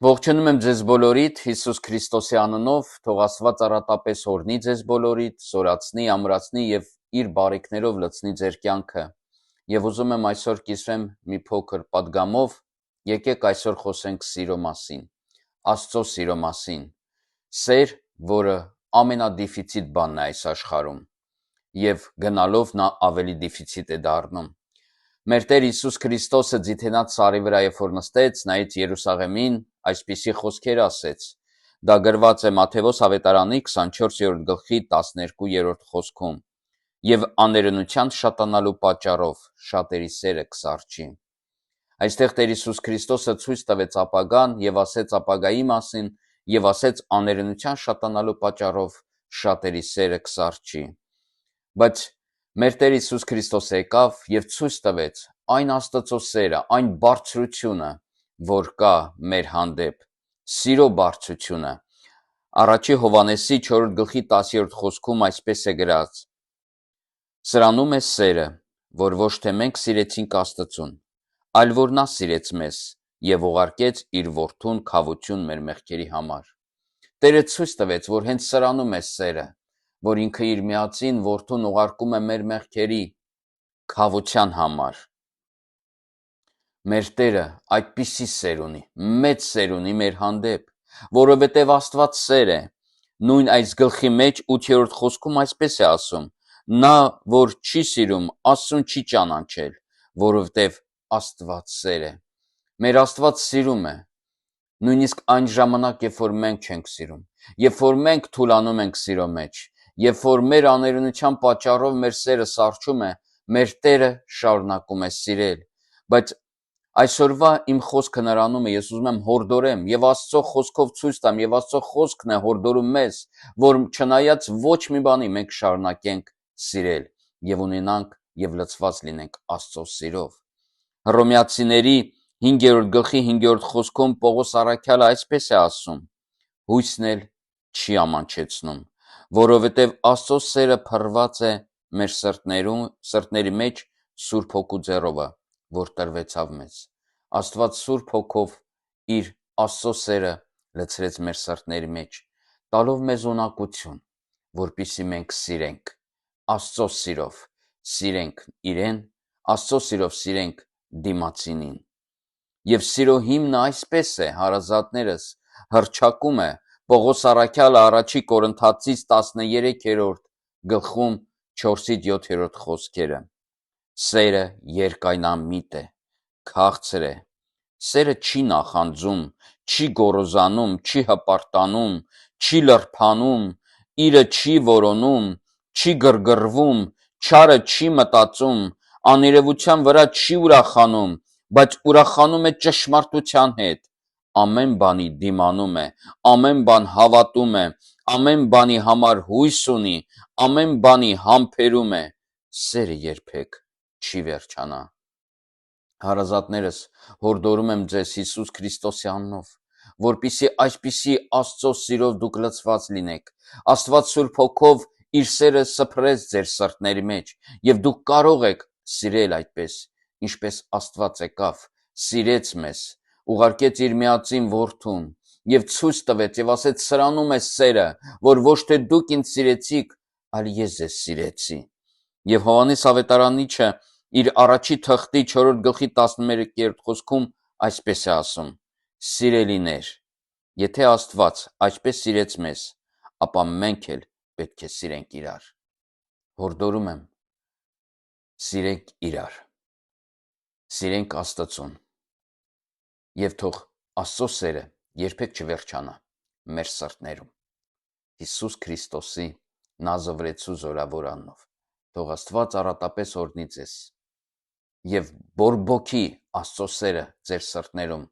Ողջունում եմ ձեզ բոլորիդ Հիսուս Քրիստոսի անունով, թող Աստված առատապես օրհնի ձեզ բոլորիդ, զորացնի, ամրացնի եւ իր բարիքներով լցնի ձեր կյանքը։ Եվ ուզում եմ այսօր կիսվեմ մի փոքր պատգամով, եկեք այսօր խոսենք սիրո մասին, Աստծո սիրո մասին։ Սեր, որը ամենադիֆիցիտ բանն է այս աշխարհում, եւ գնալով նա ավելի դիֆիցիտ է դառնում։ Մեր Տեր Հիսուս Քրիստոսը ձիթենած սարի վրա երբ որ նստեց, նայեց Երուսաղեմին, այսպիսի խոսքեր ասեց։ Դա գրված է Մատթեոս ավետարանի 24-րդ գլխի 12-րդ խոսքում։ Եվ աներնության շատանալու պատճառով շատերի սերը կսարճի։ Այստեղ Տեր Հիսուս Քրիստոսը ցույց տվեց ապագան եւ ասեց ապագայի մասին եւ ասեց աներնության շատանալու պատճառով շատերի սերը կսարճի։ Բայց մեր Տեր Հիսուս Քրիստոսը եկավ եւ ցույց տվեց այն Աստծո սերը, այն բարձրությունը, որ կա մեր հանդեպ, սիրո բարձրությունը։ Առաջի Հովհաննեսի 4-րդ գլխի 10-րդ խոսքում այսպես է գրած. Սրանում է սերը, որ ոչ թե մենք սիրեցինք Աստծուն, այլ որ նա սիրեց մեզ եւ ուղարկեց իր որդուն քավություն մեր մեղքերի համար։ Տերը ցույց տվեց, որ հենց սրանում է սերը, որ ինքը իր միածին որդուն ուղարկում է մեր մեղքերի քավության համար։ Մեր Տերը այդպիսի սեր ունի, մեծ սեր ունի մեր հանդեպ, որովհետև Աստված սեր է։ Նույն այս գլխի մեջ 8-րդ խոսքում այսպես է ասում. նա, որ չի սիրում, Աստծուն չի ճանաչել, որովհետև Աստված սեր է։ Մեր Աստված սիրում է, նույնիսկ այն ժամանակ, երբ որ մենք չենք սիրում, երբ որ մենք թուլանում ենք սիրո մեջ, երբ որ մեր աներնության պատճառով մեր սերը սառչում է, մեր Տերը շարունակում է սիրել։ Բայց այսօրվա իմ խոսքը նրանում է, ես ուզում եմ հորդորեմ եւ Աստծո խոսքով ցույց տամ եւ Աստծո խոսքն է հորդորում մեզ, որ չնայած ոչ մի բանի մենք շարունակենք սիրել եւ ունենանք եւ լցված լինենք Աստծո սիրով։ Հռոմեացիների 5-րդ գլխի 5-րդ խոսքում Պողոս առաքյալը այսպես է ասում. հույսն էլ չի ամանչեցնում, որովհետև Աստծո սերը փռված է մեր սրտների մեջ Սուրբ Հոգու ձեռովը, որ տրվեցավ մեզ։ Աստված Սուրբ Հոգով իր Աստծո սերը լցրեց մեր սրտների մեջ, տալով մեզ ունակություն, որպեսզի մենք սիրենք Աստծո սիրով, սիրենք իրեն, Աստծո սիրով սիրենք դիմացինին։ Եվ սիրո հիմնը այսպես է, հարազատներս, հռչակում է Պողոս առաքյալը առաջի Կորինթացիս 13-րդ գլխում 4-7-րդ խոսքերը։ Սերը երկայնամիտ է, քաղցր է, սերը չի նախանձում, չի գոռոզանում, չի հպարտանում, չի լրփանում, իրը չի որոնում, չի գրգռվում, չարը չի մտածում, աներևության վրա չի ուրախանում, բայց ուրախանում է ճշմարտության հետ, ամեն բանի դիմանում է, ամեն բան հավատում է, ամեն բանի համար հույս ունի, ամեն բանի համբերում է, սերը երբեք չի վերջանա։ Հարազատներս, հորդորում եմ ձեզ Հիսուս Քրիստոսի անունով, որպեսզի այսպիսի Աստծո սիրով դուք լցված լինեք, Աստված Սուրբ Հոգով իր սերը սփռեց ձեր սրտների մեջ, եւ դուք կարող եք սիրել այդպես, ինչպես Աստված եկավ, սիրեց մեզ, ուղարկեց իր միածին որդուն եւ ցույց տվեց եւ ասեց սրանում է սերը, որ ոչ թե դուք ինձ սիրեցիք, այլ ես ձեզ սիրեցի։ Եվ Հովհաննես ավետարանիչը իր առաջի թղթի 4-րդ գլխի 11-րդ խոսքում այսպես է ասում. Սիրելիներ, եթե Աստված այսպես սիրեց մեզ, ապա մենք էլ պետք է սիրենք իրար։ Հորդորում եմ, սիրենք իրար, սիրենք Աստծուն, եւ թող Աստծո սերը երբեք չվերջանա մեր սրտներում։ Հիսուս Քրիստոսի Նազովրեցու զորավոր անունով, թող Աստված առատապես օրհնի ձեզ եւ բորբոքի Աստծո սերը ձեր սրտներում,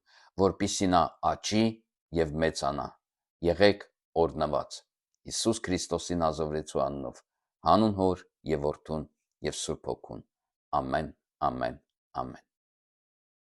որպեսզի նա աճի եւ մեծանա։ Եղեք օրհնված Հիսուս Քրիստոսի Նազովրեցու անունով, հանուն Հոր եւ Որդուն եւ Սուրբ Հոգուն։ Ամեն, ամեն, ամեն։